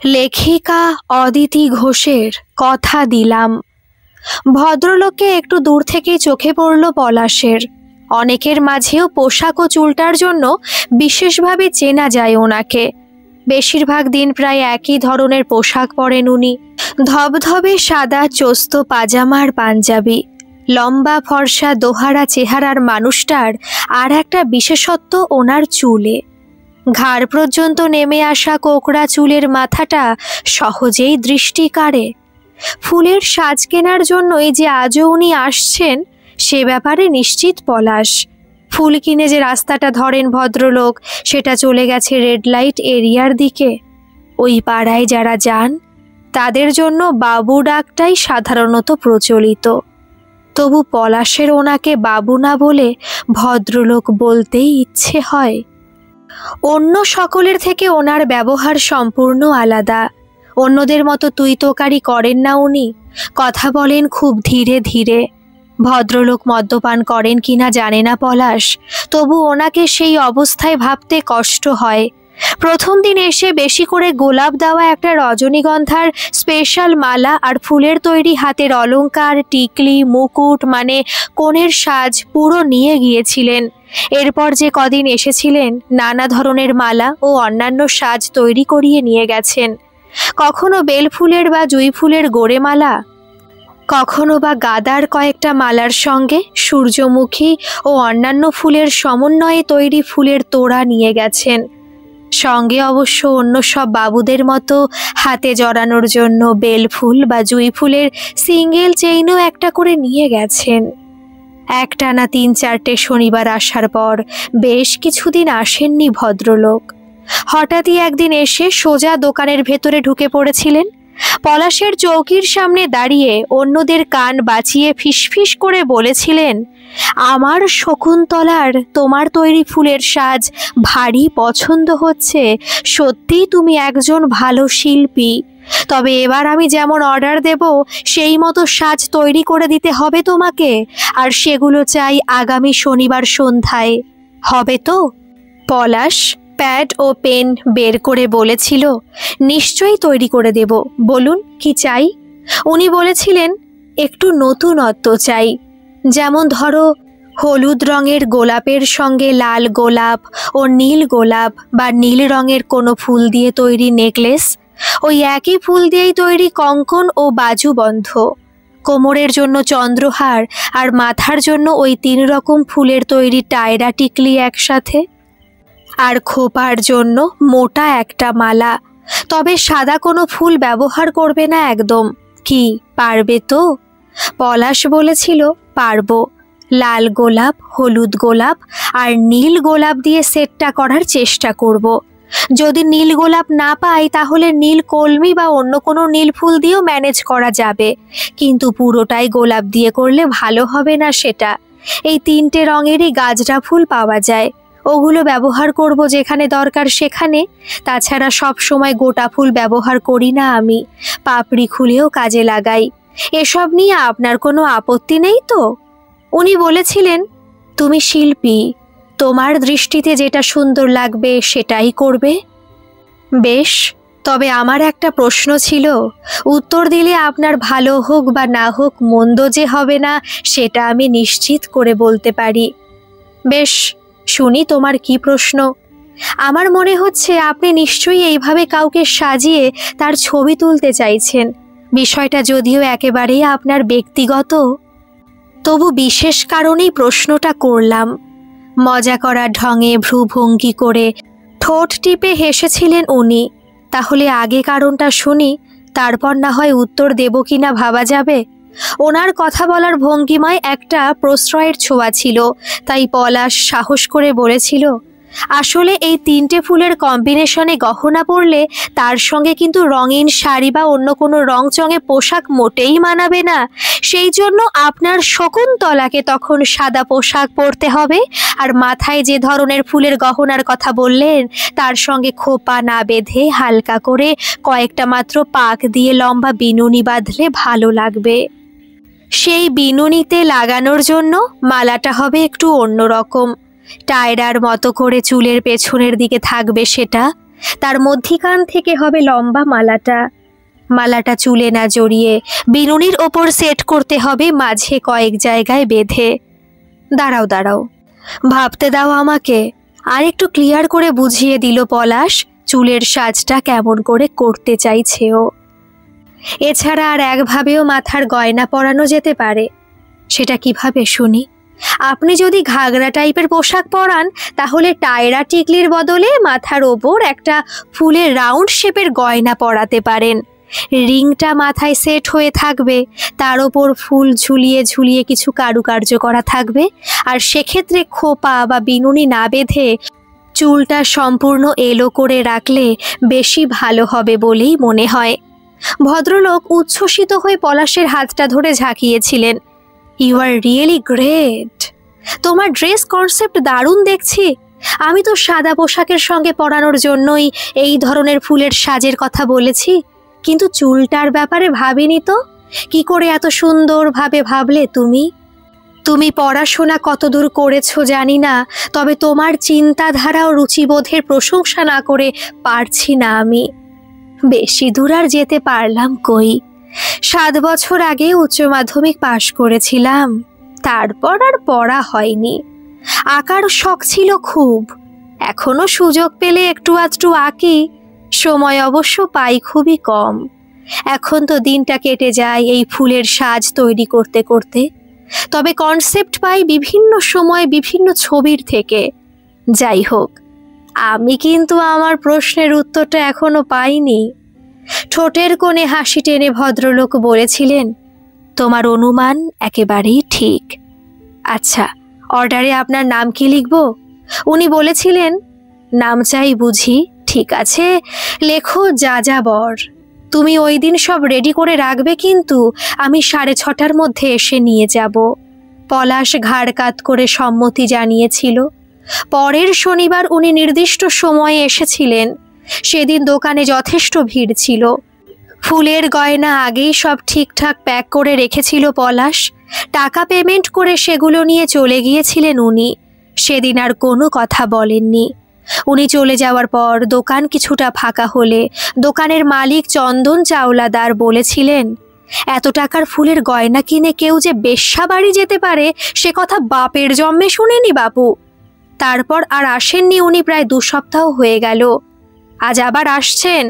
লেখিকা অদিতি ঘোষের কথা দিলাম। ভদ্রলোককে একটু দূর থেকেই চোখে পড়ল পলাশের। অনেকের মাঝেও পোশাক ও চুলটার জন্য বিশেষভাবে চেনা যায় ওনাকে। বেশিরভাগ দিন প্রায় একই ধরনের পোশাক পরেন উনি। ধবধবে সাদা চোস্ত পাজামার পাঞ্জাবি। লম্বা ফর্সা দোহারা চেহারার মানুষটার আর একটা বিশেষত্ব ওনার চুলে। ঘাড় পর্যন্ত নেমে আসা কোকড়া চুলের মাথাটা সহজেই দৃষ্টি কাড়ে। ফুলের সাজ কেনার জন্যই যে আজও উনি আসছেন সে ব্যাপারে নিশ্চিত পলাশ। ফুল কিনে যে রাস্তাটা ধরেন ভদ্রলোক সেটা চলে গেছে রেড লাইট এরিয়ার দিকে। ওই পাড়ায় যারা যান তাদের জন্য বাবু ডাকটাই সাধারণত প্রচলিত। তবু পলাশের ওনাকে বাবু না বলে ভদ্রলোক বলতেই ইচ্ছে হয়। অন্য সকলের থেকে ওনার ব্যবহার সম্পূর্ণ আলাদা। অন্যদের মতো তুই তোকারি করেন না উনি, কথা বলেন খুব ধীরে ধীরে। ভদ্রলোক মদ্যপান করেন কিনা জানে না পলাশ, তবু ওনাকে সেই অবস্থায় ভাবতে কষ্ট হয়। প্রথম দিন এসে বেশি করে গোলাপ দেওয়া একটা রজনীগন্ধার স্পেশাল মালা আর ফুলের তৈরি হাতের অলংকার, টিকলি, মুকুট মানে কনের সাজ পুরো নিয়ে গিয়েছিলেন। এরপর যে কদিন এসেছিলেন নানা ধরনের মালা ও অন্যান্য সাজ তৈরি করিয়ে নিয়ে গেছেন। কখনো বেলফুলের বা জুঁই ফুলের গোড়ে মালা, কখনো বা গাদার কয়েকটা মালার সঙ্গে সূর্যমুখী ও অন্যান্য ফুলের সমন্বয়ে তৈরি ফুলের তোড়া নিয়ে গেছেন। সঙ্গে অবশ্য অন্য সব বাবুদের মতো হাতে জড়ানোর জন্য বেলফুল বা জুঁই ফুলের সিঙ্গেল চেইনও একটা করে নিয়ে গেছেন। একটানা ৩-৪টে শনিবার আসার পর বেশ কিছুদিন আসেননি ভদ্রলোক। হঠাৎই একদিন এসে সোজা দোকানের ভেতরে ঢুকে পড়েছিলেন। পলাশের চৌকির সামনে দাঁড়িয়ে অন্যদের কান বাঁচিয়ে ফিসফিস করে বলেছিলেন, আমার শকুন্তলার তোমার তৈরি ফুলের সাজ ভারী পছন্দ হচ্ছে। সত্যি তুমি একজন ভালো শিল্পী। তবে এবার আমি যেমন অর্ডার দেব সেই মতো সাজ তৈরি করে দিতে হবে তোমাকে, আর সেগুলো চাই আগামী শনিবার সন্ধ্যায়। হবে তো? পলাশ প্যাড ও পেন বের করে বলেছিল, নিশ্চয়ই তৈরি করে দেব, বলুন কি চাই। উনি বলেছিলেন, একটু নতুনত্ব চাই। যেমন ধরো হলুদ রঙের গোলাপের সঙ্গে লাল গোলাপ ও নীল গোলাপ বা নীল রঙের কোনো ফুল দিয়ে তৈরি নেকলেস, ওই একই ফুল দিয়েই তৈরি কঙ্কন ও বাজুবন্ধ, কোমরের জন্য চন্দ্রহার আর মাথার জন্য ওই ৩ রকম ফুলের তৈরি টায়রা টিকলি একসাথে, আর খোপার জন্য মোটা একটা মালা। তবে সাদা কোনো ফুল ব্যবহার করবে না একদম। কি পারবে তো? পলাশ বলেছিল, পারবো। লাল গোলাপ, হলুদ গোলাপ আর নীল গোলাপ দিয়ে সেটটা করার চেষ্টা করব। যদি নীল গোলাপ না পাই তাহলে নীল কলমি বা অন্য কোনো নীল ফুল দিয়েও ম্যানেজ করা যাবে, কিন্তু পুরোটাই গোলাপ দিয়ে করলে ভালো হবে না সেটা। এই 3টে রঙেরই গাজরা ফুল পাওয়া যায়, ওগুলো ব্যবহার করব যেখানে দরকার সেখানে। তাছাড়া সব সময় গোটা ফুল ব্যবহার করি না আমি, পাপড়ি খুলেও কাজে লাগাই। এসব নিয়ে আপনার কোনো আপত্তি নেই তো? উনি বলেছিলেন, তুমি শিল্পী, তোমার দৃষ্টিতে যেটা সুন্দর লাগবে সেটাই করবে। বেশ, তবে আমার একটা প্রশ্ন ছিল, উত্তর দিলে আপনার ভালো হোক বা না হোক মন্দ যে হবে না সেটা আমি নিশ্চিত করে বলতে পারি। বেশ, শুনি তোমার কি প্রশ্ন। আমার মনে হচ্ছে আপনি নিশ্চয়ই এইভাবে কাউকে সাজিয়ে তার ছবি তুলতে চাইছেন। বিষয়টা যদিও একেবারেই আপনার ব্যক্তিগত, তবু বিশেষ কারণেই প্রশ্নটা করলাম। মজা করার ঢঙে ভ্রুভঙ্গি করে ঠোঁট টিপে হেসেছিলেন উনি। তাহলে আগে কারণটা শুনি, তারপর না হয় উত্তর দেব কিনা ভাবা যাবে। ওনার কথা বলার ভঙ্গিমায় একটা প্রশ্রয়ের ছোঁয়া ছিল, তাই পলাশ সাহস করে বলেছিল, আসলে এই 3টে ফুলের কম্বিনেশনে গহনা পরলে তার সঙ্গে কিন্তু রঙিন শাড়ি বা অন্য কোনো রংচঙে পোশাক মোটেই মানাবে না। সেই জন্য আপনার শকুন্তলাকে তখন সাদা পোশাক পরতে হবে, আর মাথায় যে ধরনের ফুলের গহনার কথা বললেন তার সঙ্গে খোপা না বেঁধে হালকা করে কয়েকটা মাত্র পাক দিয়ে লম্বা বিনুনি বাঁধলে ভালো লাগবে। সেই বিনুনিতে লাগানোর জন্য মালাটা হবে একটু অন্যরকম, টায়রার মতো করে চুলের পেছনের দিকে থাকবে সেটা, তার মধ্যিখান থেকে হবে লম্বা মালাটা। মালাটা চুলে না জড়িয়ে বিনুনির ওপর সেট করতে হবে মাঝে কয়েক জায়গায় বেঁধে। দাঁড়াও দাঁড়াও, ভাবতে দাও আমাকে। আর একটু ক্লিয়ার করে বুঝিয়ে দিল পলাশ চুলের সাজটা কেমন করে করতে চাইছে ও। এছাড়া আর একভাবেও মাথার গয়না পরানো যেতে পারে। সেটা কিভাবে শুনি? আপনি যদি ঘাগরা টাইপের পোশাক পরান তাহলে টায়রা টিকলির বদলে মাথার ওপর একটা ফুলের রাউন্ড শেপের গয়না পরাতে পারেন। রিংটা মাথায় সেট হয়ে থাকবে, তার ওপর ফুল ঝুলিয়ে ঝুলিয়ে কিছু কারুকার্য করা থাকবে। আর সেক্ষেত্রে খোপা বা বিনুনি না বেঁধে চুলটা সম্পূর্ণ এলো করে রাখলে বেশি ভালো হবে বলেই মনে হয়। ভদ্রলোক উচ্ছ্বসিত হয়ে পলাশের হাতটা ধরে ঝাঁকিয়েছিলেন। You are really great. তোমার ড্রেস কনসেপ্ট দারুণ দেখছি। আমি তো সাদা পোশাকের সঙ্গে পরানোর জন্যই এই ধরনের ফুলের সাজের কথা বলেছি, কিন্তু চুলটার ব্যাপারে ভাবিনি তো। কি করে এত সুন্দরভাবে ভাবলে তুমি? তুমি পড়াশোনা কতদূর করেছো জানি না, তবে তোমার চিন্তাধারা ও রুচিবোধের প্রশংসা না করে পারছি না আমি। বেশি দূর আর যেতে পারলাম কই। 7 বছর আগে উচ্চ মাধ্যমিক পাশ করেছিলাম, তারপর আর পড়া হয়নি। আঁকার শখ ছিল খুব, এখনো সুযোগ পেলে একটু আধটু আঁকি। সময় অবশ্য পাই খুবই কম। এখন তো দিনটা কেটে যায় এই ফুলের সাজ তৈরি করতে করতে। তবে কনসেপ্ট পাই বিভিন্ন সময় বিভিন্ন ছবির থেকে। যাই হোক, আমি কিন্তু আমার প্রশ্নের উত্তরটা এখনো পাইনি। ঠোঁটের কোণে হাসি টেনে ভদ্রলোক বলেছিলেন, তোমার অনুমান একেবারেই ঠিক। আচ্ছা, অর্ডারে আপনার নাম কি লিখব? উনি বলেছিলেন, নাম চাই বুঝি? ঠিক আছে, লেখো যাযাবর। তুমি ওই দিন সব রেডি করে রাখবে, কিন্তু আমি 6:30টার মধ্যে এসে নিয়ে যাব। পলাশ ঘাড় কাত করে সম্মতি জানিয়েছিল। পরের শনিবার উনি নির্দিষ্ট সময়ে এসেছিলেন। সেদিন দোকানে যথেষ্ট ভিড় ছিল। ফুলের গয়না আগেই সব ঠিকঠাক প্যাক করে রেখেছিল পলাশ। টাকা পেমেন্ট করে সেগুলো নিয়ে চলে গিয়েছিলেন উনি। সেদিন আর কোনো কথা বলেননি। উনি চলে যাওয়ার পর দোকান কিছুটা ফাঁকা হলে দোকানের মালিক চন্দন চাওলাদার বলেছিলেন, এত টাকার ফুলের গয়না কিনে কেউ যে বেশ্যা বাড়ি যেতে পারে সে কথা বাপের জন্মে শুনেনি বাপু। তারপর আর আসেননি উনি প্রায় 2 সপ্তাহ হয়ে গেল। আজ আবার আসছেন।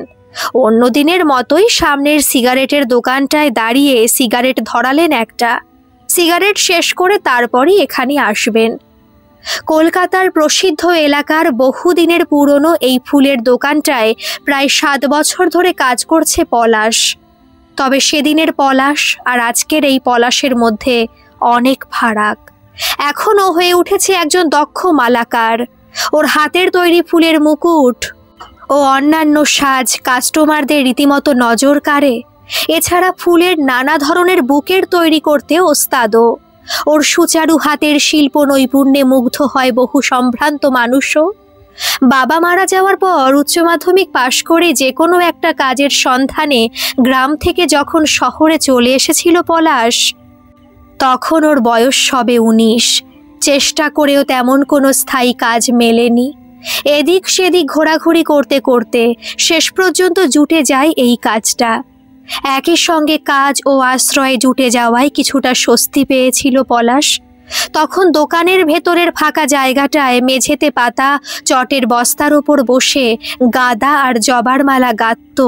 অন্য দিনের মতোই সামনের সিগারেটের দোকানটায় দাঁড়িয়ে সিগারেট ধরালেন একটা। সিগারেট শেষ করে তারপরই এখানে আসবেন। কলকাতার প্রসিদ্ধ এলাকার বহুদিনের পুরনো এই ফুলের দোকানটায় প্রায় 7 বছর ধরে কাজ করছে পলাশ। তবে সেদিনের পলাশ আর আজকের এই পলাশের মধ্যে অনেক ফারাক। এখনও হয়ে উঠেছে একজন দক্ষ মালাকার। ওর হাতের তৈরি ফুলের মুকুট ও অন্যান্য সাজ কাস্টমারদের রীতিমতো নজর কাড়ে। এছাড়া ফুলের নানা ধরনের বুকের তৈরি করতে ওস্তাদও। ওর সুচারু হাতের শিল্প নৈপুণ্যে মুগ্ধ হয় বহু সম্ভ্রান্ত মানুষও। বাবা মারা যাওয়ার পর উচ্চ মাধ্যমিক পাশ করে যে কোনো একটা কাজের সন্ধানে গ্রাম থেকে যখন শহরে চলে এসেছিল পলাশ, তখন ওর বয়স সবে 19। চেষ্টা করেও তেমন কোনো স্থায়ী কাজ মেলেনি। এদিক সেদিক ঘোরাঘুরি করতে করতে শেষ পর্যন্ত জুটে যায় এই কাজটা। একই সঙ্গে কাজ ও আশ্রয় জুটে যাওয়ায় কিছুটা স্বস্তি পেয়েছিল পলাশ। তখন দোকানের ভেতরের ফাঁকা জায়গাটায় মেঝেতে পাতা চটের বস্তার ওপর বসে গাঁদা আর জবার মালা গাঁথত।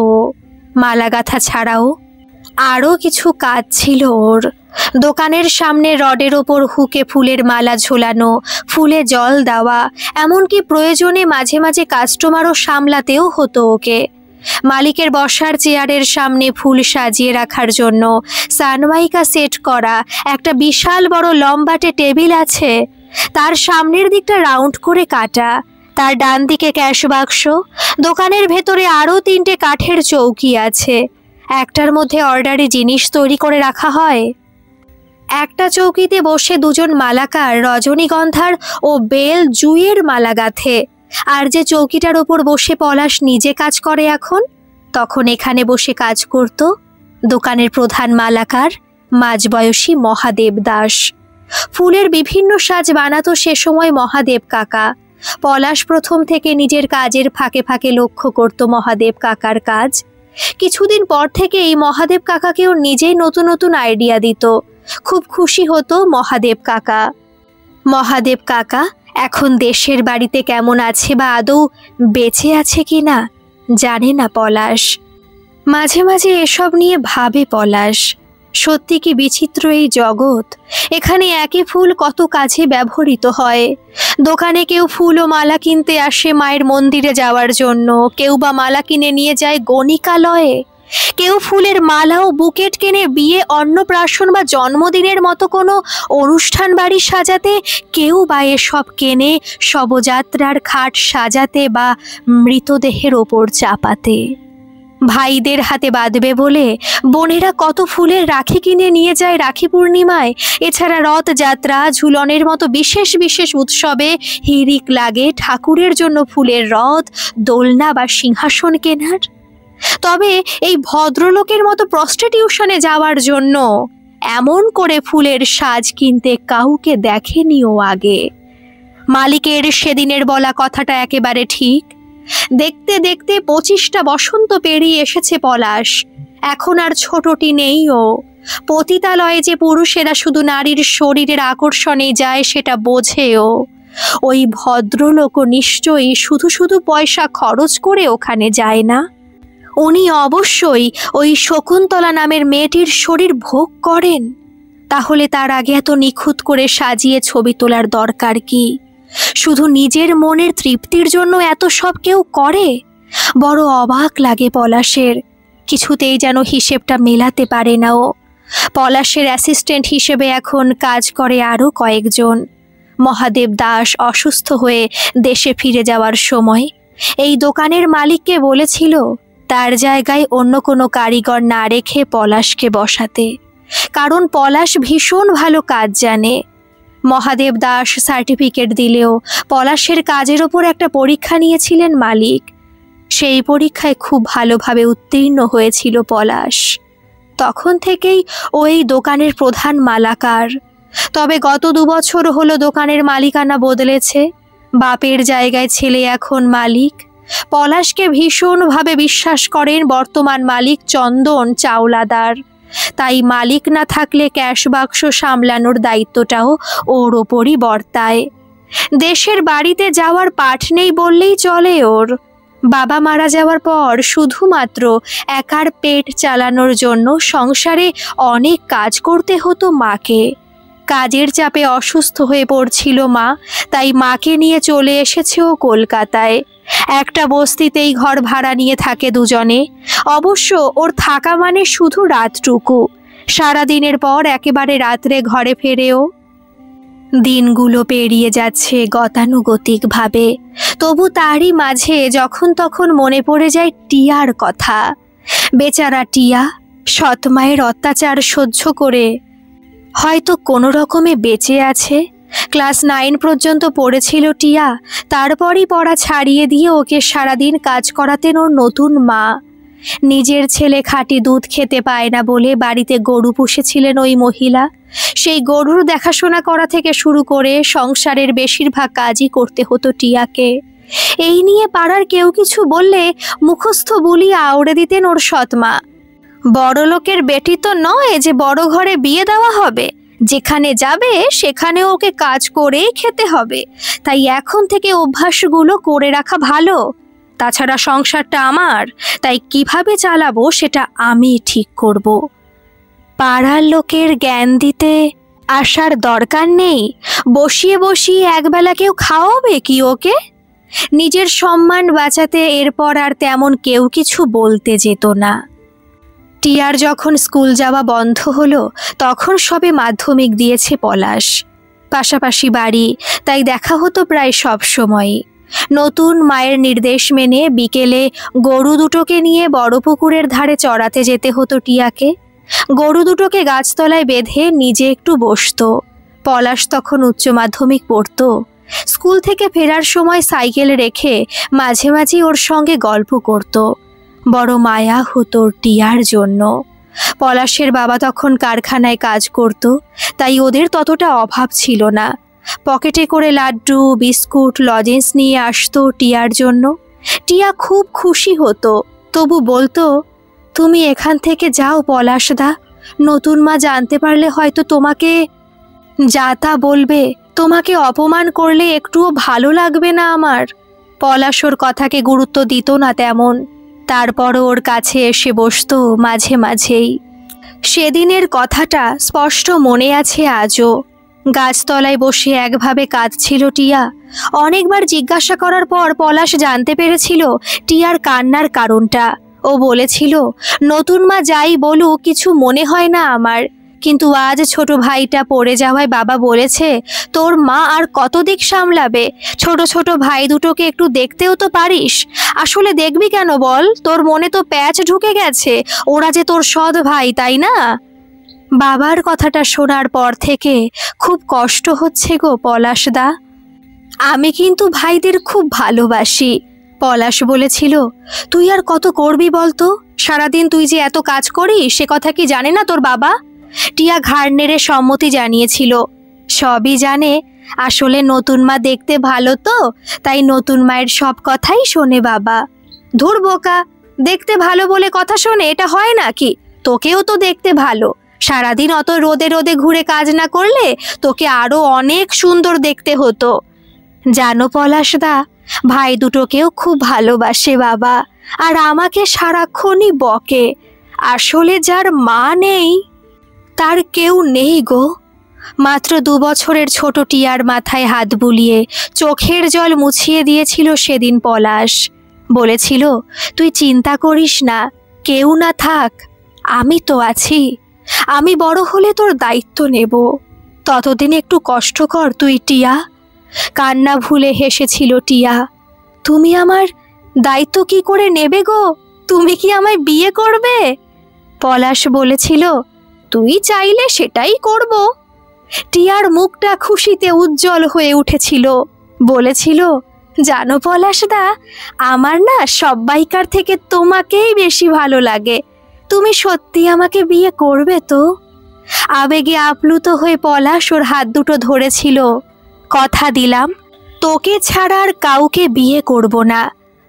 মালা গাঁথা ছাড়াও আরও কিছু কাজ ছিল ওর। দোকানের সামনে রডের ওপর হুকে ফুলের মালা ঝোলানো, ফুলে জল দেওয়া, এমনকি প্রয়োজনে মাঝে মাঝে কাস্টমারও সামলাতেও হতো ওকে। মালিকের বসার চেয়ারের সামনে ফুল সাজিয়ে রাখার জন্য সানমাইকা সেট করা একটা বিশাল বড় লম্বাটে টেবিল আছে। তার সামনের দিকটা রাউন্ড করে কাটা, তার ডান দিকে ক্যাশ বাক্স। দোকানের ভেতরে আরও 3টে কাঠের চৌকি আছে। একটার মধ্যে অর্ডারে জিনিস তৈরি করে রাখা হয়। একটা চৌকিতে বসে 2জন মালাকার রজনীগন্ধার ও বেল জুঁইয়ের মালা গাঁথে। আর যে চৌকিটার ওপর বসে পলাশ নিজে কাজ করে এখন, তখন এখানে বসে কাজ করত দোকানের প্রধান মালাকার মাঝবয়সী মহাদেব দাস। ফুলের বিভিন্ন সাজ বানাতো সে সময় মহাদেব কাকা। পলাশ প্রথম থেকে নিজের কাজের ফাঁকে ফাঁকে লক্ষ্য করত মহাদেব কাকার কাজ। কিছুদিন পর থেকে এই মহাদেব কাকাকেও নিজেই নতুন নতুন আইডিয়া দিত। খুব খুশি হতো মহাদেব কাকা। মহাদেব কাকা এখন দেশের বাড়িতে কেমন আছে বা আদৌ বেঁচে আছে কিনা জানে না পলাশ। মাঝে মাঝে এসব নিয়ে ভাবে পলাশ, সত্যি কি বিচিত্র এই জগৎ। এখানে একই ফুল কত কাজে ব্যবহৃত হয়। দোকানে কেউ ফুল ও মালা কিনতে আসে মায়ের মন্দিরে যাওয়ার জন্য, কেউ বা মালা কিনে নিয়ে যায় গণিকালয়ে, কেউ ফুলের মালা ও বুকেট কেনে বিয়ে, অন্নপ্রাশন বা জন্মদিনের মতো কোনো অনুষ্ঠান বাড়ি সাজাতে, কেউ বা এসব কেনে শবযাত্রার খাট সাজাতে বা মৃতদেহের ওপর চাপাতে। ভাইদের হাতে বাঁধবে বলে বোনেরা কত ফুলের রাখি কিনে নিয়ে যায় রাখি পূর্ণিমায়। এছাড়া রথযাত্রা, ঝুলনের মতো বিশেষ বিশেষ উৎসবে হিড়িক লাগে ঠাকুরের জন্য ফুলের রথ, দোলনা বা সিংহাসন কেনার। তবে এই ভদ্রলোকের মতো প্রস্টিটিউশনে যাওয়ার জন্য এমন করে ফুলের সাজ কিনতে কাউকে দেখেনিও আগে। মালিকের সেদিনের বলা কথাটা একেবারে ঠিক। দেখতে দেখতে 25টা বসন্ত পেরিয়ে এসেছে পলাশ। এখন আর ছোটটি নেই ও। পতিতালয়ে যে পুরুষেরা শুধু নারীর শরীরের আকর্ষণে যায় সেটা বোঝেও। ওই ভদ্রলোকও নিশ্চয়ই শুধু শুধু পয়সা খরচ করে ওখানে যায় না। উনি অবশ্যই ওই শকুন্তলা নামের মেয়েটির শরীর ভোগ করেন। তাহলে তার আগে এত নিখুঁত করে সাজিয়ে ছবি তোলার দরকার কি? শুধু নিজের মনের তৃপ্তির জন্য এত সব কেউ করে? বড় অবাক লাগে পলাশের। কিছুতেই যেন হিসেবটা মেলাতে পারে না ও। পলাশের অ্যাসিস্ট্যান্ট হিসেবে এখন কাজ করে আরও কয়েকজন। মহাদেব দাস অসুস্থ হয়ে দেশে ফিরে যাওয়ার সময় এই দোকানের মালিককে বলেছিল তার জায়গায় অন্য কোনো কারিগর না রেখে পলাশকে বসাতে, কারণ পলাশ ভীষণ ভালো কাজ জানে। মহাদেব দাস সার্টিফিকেট দিলেও পলাশের কাজের ওপর একটা পরীক্ষা নিয়েছিলেন মালিক। সেই পরীক্ষায় খুব ভালোভাবে উত্তীর্ণ হয়েছিল পলাশ। তখন থেকেই ওই দোকানের প্রধান মালাকার। তবে গত 2 বছর হলো দোকানের মালিকানা বদলেছে। বাপের জায়গায় ছেলে এখন মালিক। পলাশকে ভীষণভাবে বিশ্বাস করেন বর্তমান মালিক চন্দন চাওলাদার। তাই মালিক না থাকলে ক্যাশ বাক্স সামলানোর দায়িত্বটাও ওর ওপরই বর্তায়। দেশের বাড়িতে যাওয়ার পাঠ নেই বললেই চলে ওর। বাবা মারা যাওয়ার পর শুধুমাত্র একার পেট চালানোর জন্য সংসারে অনেক কাজ করতে হতো মাকে। কাজের চাপে অসুস্থ হয়ে পড়ছিল মা, তাই মাকে নিয়ে চলে এসেছে ও কলকাতায়। একটা বস্তিতেই ঘর ভাড়া নিয়ে থাকে দুজনে। অবশ্য ওর থাকা মানে শুধু রাতটুকু। সারাদিনের পর একেবারে রাত্রে ঘরে ফেরেও। দিনগুলো পেরিয়ে যাচ্ছে গতানুগতিকভাবে। তবু তারই মাঝে যখন তখন মনে পড়ে যায় টিয়ার কথা। বেচারা টিয়া সৎমায়ের অত্যাচার সহ্য করে হয়তো কোনো রকমে বেঁচে আছে। ক্লাস 9 পর্যন্ত পড়েছিল টিয়া। তারপরই পড়া ছাড়িয়ে দিয়ে ওকে সারাদিন কাজ করাতেন ওর নতুন মা। নিজের ছেলে খাঁটি দুধ খেতে পায় না বলে বাড়িতে গরু পুষেছিলেন ওই মহিলা। সেই গরুর দেখাশোনা করা থেকে শুরু করে সংসারের বেশিরভাগ কাজই করতে হতো টিয়াকে। এই নিয়ে পাড়ার কেউ কিছু বললে মুখস্থ বুলি আওড়ে দিতেন ওর সৎমা। বড়লোকের বেটি তো নয় যে বড় ঘরে বিয়ে দেওয়া হবে। যেখানে যাবে সেখানে ওকে কাজ করেই খেতে হবে। তাই এখন থেকে অভ্যাসগুলো করে রাখা ভালো। তাছাড়া সংসারটা আমার, তাই কিভাবে চালাবো সেটা আমি ঠিক করব। পাড়ার লোকের জ্ঞান দিতে আসার দরকার নেই। বসিয়ে বসিয়ে একবেলা কেউ খাওয়াবে কি ওকে? নিজের সম্মান বাঁচাতে এরপর আর তেমন কেউ কিছু বলতে যেত না। টিয়ার যখন স্কুল যাওয়া বন্ধ হলো তখন সবে মাধ্যমিক দিয়েছে পলাশ। পাশাপাশি বাড়ি, তাই দেখা হতো প্রায় সব সময়। নতুন মায়ের নির্দেশ মেনে বিকেলে গরু দুটোকে নিয়ে বড় পুকুরের ধারে চড়াতে যেতে হতো টিয়াকে। গরু দুটোকে গাছতলায় বেঁধে নিজে একটু বসতো। পলাশ তখন উচ্চ মাধ্যমিক পড়তো। স্কুল থেকে ফেরার সময় সাইকেল রেখে মাঝে মাঝে ওর সঙ্গে গল্প করত। বড় মায়া হতো টিয়ার জন্য। পলাশের বাবা তখন কারখানায় কাজ করত, তাই ওদের ততটা অভাব ছিল না। পকেটে করে লাড্ডু, বিস্কুট, লজেন্স নিয়ে আসতো টিয়ার জন্য। টিয়া খুব খুশি হতো, তবু বলতো, তুমি এখান থেকে যাও পলাশদা, নতুন মা জানতে পারলে হয়তো তোমাকে যা তা বলবে, তোমাকে অপমান করলে একটুও ভালো লাগবে না আমার। পলাশ ওর কথাকে গুরুত্ব দিত না তেমন, তারপরও ওর কাছে এসে বসতো মাঝে মাঝেই। সেদিনের কথাটা স্পষ্ট মনে আছে আজও। গাছতলায় বসে একভাবে কাঁদছিল টিয়া। অনেকবার জিজ্ঞাসা করার পর পলাশ জানতে পেরেছিল টিয়ার কান্নার কারণটা। ও বলেছিল, নতুন মা যাই বলুক কিছু মনে হয় না আমার, কিন্তু আজ ছোট ভাইটা পড়ে যাওয়ায় বাবা বলেছে তোর মা আর কত দিক সামলাবে, ছোট ছোট ভাই দুটোকে একটু দেখতেও তো পারিস। আসলে দেখবি কেন বল, তোর মনে তো প্যাচ ঢুকে গেছে, ওরা যে তোর সৎ ভাই, তাই না? বাবার কথাটা শোনার পর থেকে খুব কষ্ট হচ্ছে গো পলাশদা। আমি কিন্তু ভাইদের খুব ভালোবাসি। পলাশ বলেছিল, তুই আর কত করবি বলতো, সারাদিন তুই যে এত কাজ করিস সে কথা কি জানে না তোর বাবা? টিয়া ঘাড় নেড়ে সম্মতি জানিয়েছিল। সবই জানে, আসলে নতুন মা দেখতে ভালো তো, তাই নতুন মায়ের সব কথাই শোনে বাবা। ধুর বোকা, দেখতে ভালো বলে কথা শোনে এটা হয় নাকি? তোকেও তো দেখতে ভালো, সারাদিন অত রোদে রোদে ঘুরে কাজ না করলে তোকে আরো অনেক সুন্দর দেখতে হতো। জানো পলাশদা, ভাই দুটোকেও খুব ভালোবাসে বাবা, আর আমাকে সারাক্ষণই বকে। আসলে যার মা নেই তার কেউ নেই গো। মাত্র 2 বছরের ছোট টিয়ার মাথায় হাত বুলিয়ে চোখের জল মুছিয়ে দিয়েছিল সেদিন পলাশ। বলেছিল, তুই চিন্তা করিস না, কেউ না থাক, আমি তো আছি। আমি বড় হলে তোর দায়িত্ব নেব, ততদিন একটু কষ্ট কর তুই টিয়া। কান্না ভুলে হেসেছিল টিয়া। তুমি আমার দায়িত্ব কি করে নেবে গো? তুমি কি আমায় বিয়ে করবে? পলাশ বলেছিল, তুই চাইলে সেটাই করব। টিয়ার মুখটা খুশিতে উজ্জ্বল হয়ে উঠেছিল। বলেছিল, জানো পলাশদা, আমার না সব্বাইকার থেকে তোমাকেই বেশি ভালো লাগে। তুমি সত্যি আমাকে বিয়ে করবে তো? আবেগে আপ্লুত হয়ে পলাশ ওর হাত দুটো ধরেছিল। কথা দিলাম, তোকে ছাড়া আর কাউকে বিয়ে করব না।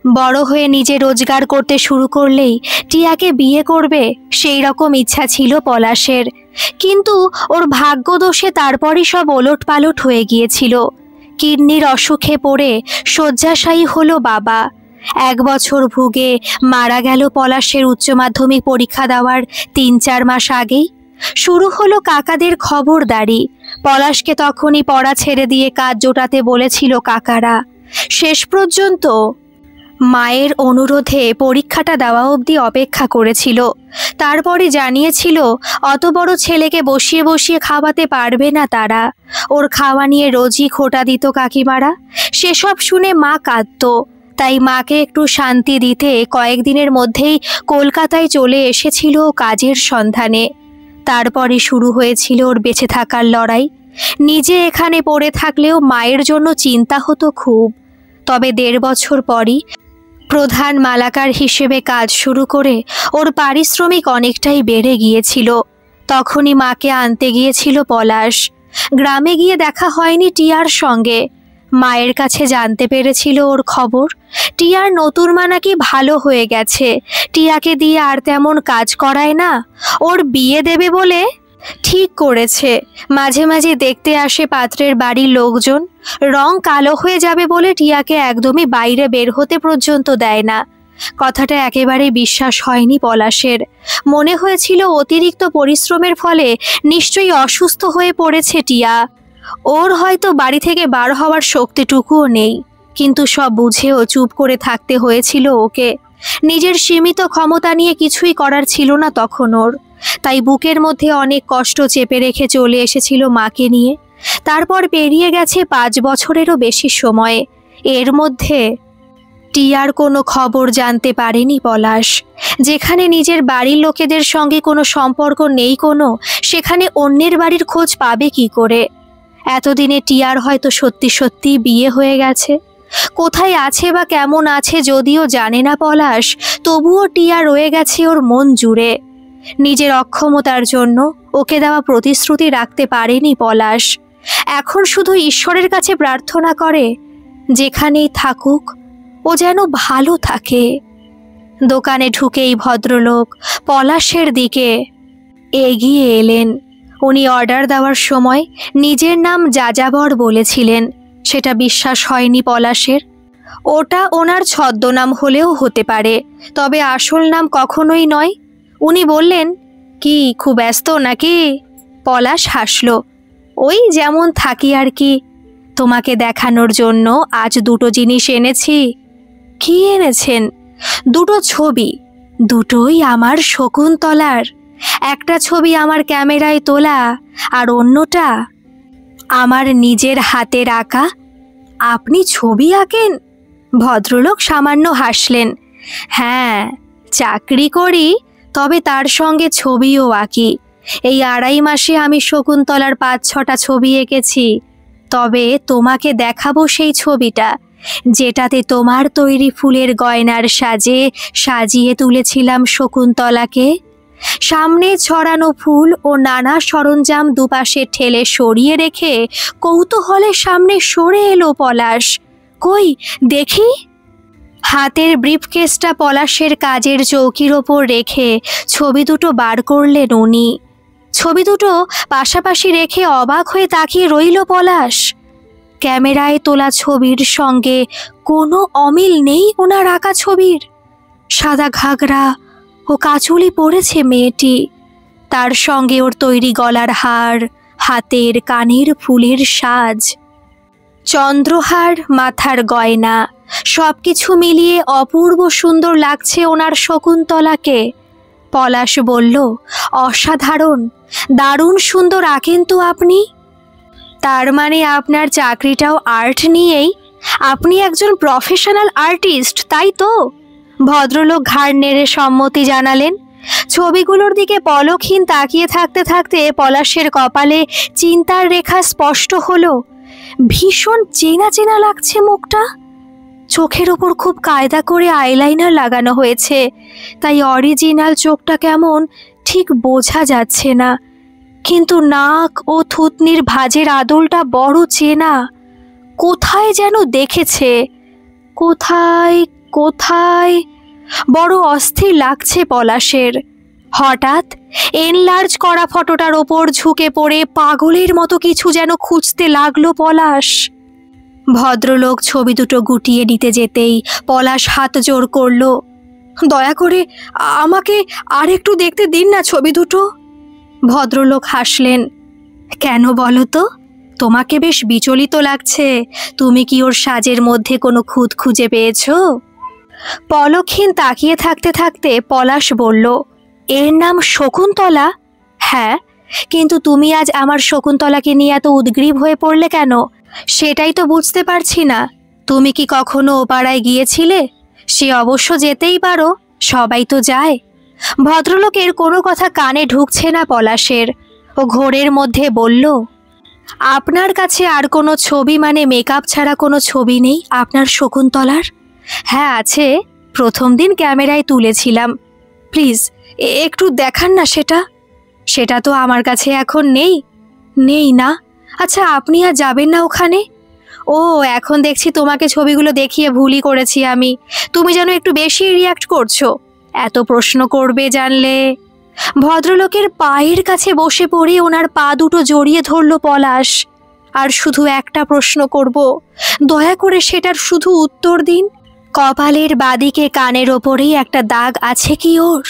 বড় হয়ে নিজে রোজগার করতে শুরু করলেই টিয়াকে বিয়ে করবে, সেই রকম ইচ্ছা ছিল পলাশের। কিন্তু ওর ভাগ্যদোষে তারপরই সব ওলটপালট হয়ে গিয়েছিল। কিডনির অসুখে পড়ে শয্যাশায়ী হলো বাবা। 1 বছর ভুগে মারা গেল পলাশের উচ্চ মাধ্যমিক পরীক্ষা দেওয়ার 3-4 মাস আগেই। শুরু হলো কাকাদের খবরদারি। পলাশকে তখনই পড়া ছেড়ে দিয়ে কাজ জোটাতে বলেছিল কাকারা। শেষ পর্যন্ত মায়ের অনুরোধে পরীক্ষাটা দেওয়া অবধি অপেক্ষা করেছিল। তারপরে জানিয়েছিল অত বড় ছেলেকে বসিয়ে বসিয়ে খাওয়াতে পারবে না তারা। ওর খাওয়া নিয়ে রোজই খোঁটা দিত কাকিমারা। সেসব শুনে মা কাঁদত। তাই মাকে একটু শান্তি দিতে কয়েকদিনের মধ্যেই কলকাতায় চলে এসেছিল কাজের সন্ধানে। তারপরে শুরু হয়েছিল ওর বেঁচে থাকার লড়াই। নিজে এখানে পড়ে থাকলেও মায়ের জন্য চিন্তা হতো খুব। তবে 1.5 বছর পরই প্রধান মালাকার হিসেবে কাজ শুরু করে ওর পারিশ্রমিক অনেকটাই বেড়ে গিয়েছিল। তখনই মাকে আনতে গিয়েছিল পলাশ। গ্রামে গিয়ে দেখা হয়নি টিয়ার সঙ্গে। মায়ের কাছে জানতে পেরেছিল ওর খবর। টিয়ার নতুন মা নাকি ভালো হয়ে গেছে, টিয়াকে দিয়ে আর তেমন কাজ করায় না, ওর বিয়ে দেবে বলে ঠিক করেছে। মাঝে মাঝে দেখতে আসে পাত্রের বাড়ির লোকজন। রং কালো হয়ে যাবে বলে টিয়াকে একদমই বাইরে বের হতে পর্যন্ত দেয় না। কথাটা একেবারে বিশ্বাস হয়নি পলাশের। মনে হয়েছিল অতিরিক্ত পরিশ্রমের ফলে নিশ্চয়ই অসুস্থ হয়ে পড়েছে টিয়া। ওর হয়তো বাড়ি থেকে বার হওয়ার শক্তিটুকুও নেই। কিন্তু সব বুঝেও চুপ করে থাকতে হয়েছিল ওকে। নিজের সীমিত ক্ষমতা নিয়ে কিছুই করার ছিল না তখন ওর। তাই বুকের মধ্যে অনেক কষ্ট চেপে রেখে চলে এসেছিল মাকে নিয়ে। তারপর পেরিয়ে গেছে 5 বছরেরও বেশি সময়। এর মধ্যে টিয়ার কোনো খবর জানতে পারেনি পলাশ। যেখানে নিজের বাড়ির লোকেদের সঙ্গে কোনো সম্পর্ক নেই কোনো, সেখানে অন্যের বাড়ির খোঁজ পাবে কি করে? এতদিনে টিয়ার হয়তো সত্যি সত্যি বিয়ে হয়ে গেছে। কোথায় আছে বা কেমন আছে যদিও জানে না পলাশ, তবুও টিয়া রয়ে গেছে ওর মন জুড়ে। নিজের অক্ষমতার জন্য ওকে দেওয়া প্রতিশ্রুতি রাখতে পারেনি পলাশ। এখন শুধু ঈশ্বরের কাছে প্রার্থনা করে যেখানেই থাকুক ও যেন ভালো থাকে। দোকানে ঢুকেই ভদ্রলোক পলাশের দিকে এগিয়ে এলেন। উনি অর্ডার দেওয়ার সময় নিজের নাম যাযাবর বলেছিলেন। সেটা বিশ্বাস হয়নি পলাশের। ওটা ওনার ছদ্মনাম হলেও হতে পারে, তবে আসল নাম কখনোই নয়। উনি বললেন, কি খুব ব্যস্ত নাকি? পলাশ হাসল। ওই যেমন থাকি আর কি। তোমাকে দেখানোর জন্য আজ দুটো জিনিস এনেছি। কি এনেছেন? দুটো ছবি, দুটোই আমার শকুন্তলার। একটা ছবি আমার ক্যামেরায় তোলা আর অন্যটা আমার নিজের হাতের আঁকা। আপনি ছবি আঁকেন? ভদ্রলোক সামান্য হাসলেন। হ্যাঁ, চাকরি করি, তবে তার সঙ্গে ছবিও আঁকি। এই 2.5 মাসে আমি শকুন্তলার 5-6টা ছবি এঁকেছি। তবে তোমাকে দেখাবো সেই ছবিটা যেটাতে তোমার তৈরি ফুলের গয়নার সাজে সাজিয়ে তুলেছিলাম শকুন্তলাকে। সামনে ছড়ানো ফুল ও নানা সরঞ্জাম দুপাশে ঠেলে সরিয়ে রেখে কৌতূহলে সামনে সরে এলো পলাশ। কই দেখি। হাতের ব্রিফকেসটা পলাশের কাজের চৌকির ওপর রেখে ছবি দুটো বার করলেন উনি। ছবি দুটো পাশাপাশি রেখে অবাক হয়ে তাকিয়ে রইল পলাশ। ক্যামেরায় তোলা ছবির সঙ্গে কোনো অমিল নেই ওনার আঁকা ছবির। সাদা ঘাগরা ও কাচুলি পরেছে মেয়েটি, তার সঙ্গে ওর তৈরি গলার হার, হাতের কানের ফুলের সাজ, চন্দ্রহার, মাথার গয়না, সবকিছু মিলিয়ে অপূর্ব সুন্দর লাগছে ওনার শকুন্তলাকে। পলাশ বলল, অসাধারণ, দারুণ সুন্দর আঁকেন তো আপনি। তার মানে আপনার চাকরিটাও আর্ট নিয়েই? আপনি একজন প্রফেশনাল আর্টিস্ট, তাই তো? ভদ্রলোক ঘাড় নেড়ে সম্মতি জানালেন। ছবিগুলোর দিকে পলকহীন তাকিয়ে থাকতে থাকতে পলাশের কপালে চিন্তার রেখা স্পষ্ট হলো। ভীষণ চেনা চেনা লাগছে মুখটা। চোখের ওপর খুব কায়দা করে আইলাইনার লাগানো হয়েছে, তাই অরিজিনাল চোখটা কেমন ঠিক বোঝা যাচ্ছে না। কিন্তু নাক ও থুতনির ভাঁজের আদলটা বড় চেনা। কোথায় যেন দেখেছে। কোথায় কোথায়? বড় অস্থির লাগছে পলাশের। হঠাৎ এনলার্জ করা ফটোটার ওপর ঝুঁকে পড়ে পাগলের মতো কিছু যেন খুঁজতে লাগলো পলাশ। ভদ্রলোক ছবি দুটো গুটিয়ে নিতে যেতেই পলাশ হাত জোড় করল। দয়া করে আমাকে আর একটু দেখতে দিন না ছবি দুটো। ভদ্রলোক হাসলেন। কেন বলো তো? তোমাকে বেশ বিচলিত লাগছে। তুমি কি ওর সাজের মধ্যে কোনো খুঁত খুঁজে পেয়েছো? পলকহীন তাকিয়ে থাকতে থাকতে পলাশ বলল, এর নাম শকুন্তলা? হ্যাঁ, কিন্তু তুমি আজ আমার শকুন্তলাকে নিয়ে এত উদ্গ্রীব হয়ে পড়লে কেন? সেটাই তো বুঝতে পারছি না। তুমি কি কখনো ও পাড়ায় গিয়েছিলে? সে অবশ্য যেতেই পারো, সবাই তো যায়। ভদ্রলোকের কোনো কথা কানে ঢুকছে না পলাশের। ও ঘোরের মধ্যে বলল, আপনার কাছে আর কোনো ছবি, মানে মেকআপ ছাড়া কোনো ছবি নেই আপনার শকুন্তলার? হ্যাঁ আছে, প্রথম দিন ক্যামেরায় তুলেছিলাম। প্লিজ একটু দেখান না সেটা। সেটা তো আমার কাছে এখন নেই। নেই না? আচ্ছা, আপনি আর যাবেন না ওখানে? ও, এখন দেখছি তোমাকে ছবিগুলো দেখিয়ে ভুলই করেছি আমি। তুমি যেন একটু বেশি রিয়াক্ট করছো। এত প্রশ্ন করবে জানলে। ভদ্রলোকের পায়ের কাছে বসে পড়ে ওনার পা দুটো জড়িয়ে ধরল পলাশ। আর শুধু একটা প্রশ্ন করব, দয়া করে সেটার শুধু উত্তর দিন। কপালের বাদিকে কানের ওপরেই একটা দাগ আছে কি ওর?